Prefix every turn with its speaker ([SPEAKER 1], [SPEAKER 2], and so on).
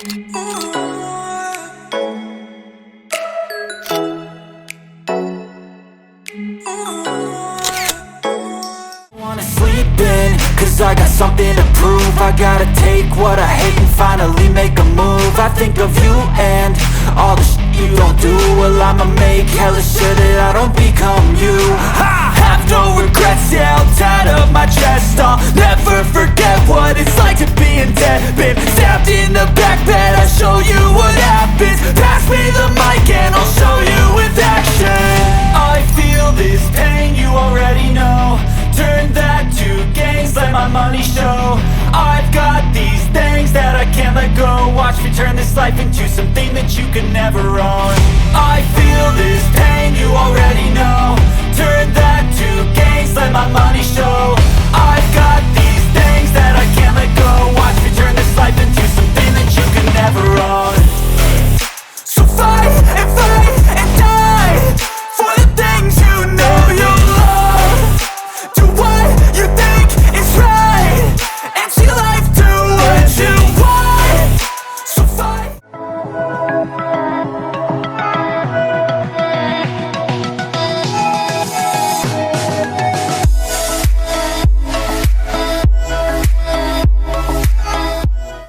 [SPEAKER 1] Wanna sleep in, cause I got something to prove. I gotta take what I hate and finally make a move. I think of you and all the shit you don't do. Well, I'ma make hella sure that I don't become you. I have no regrets, yeah, I'll tie up my chest. I'll never forget what it's like to be in debt. Been stabbed in the back bed, I'll show you what happens. Pass me the mic and I'll show you with action. I feel this pain, you already know. Turn that to gains, let my money show. I've got these things that I can't let go. Watch me turn this life into something that you can never own.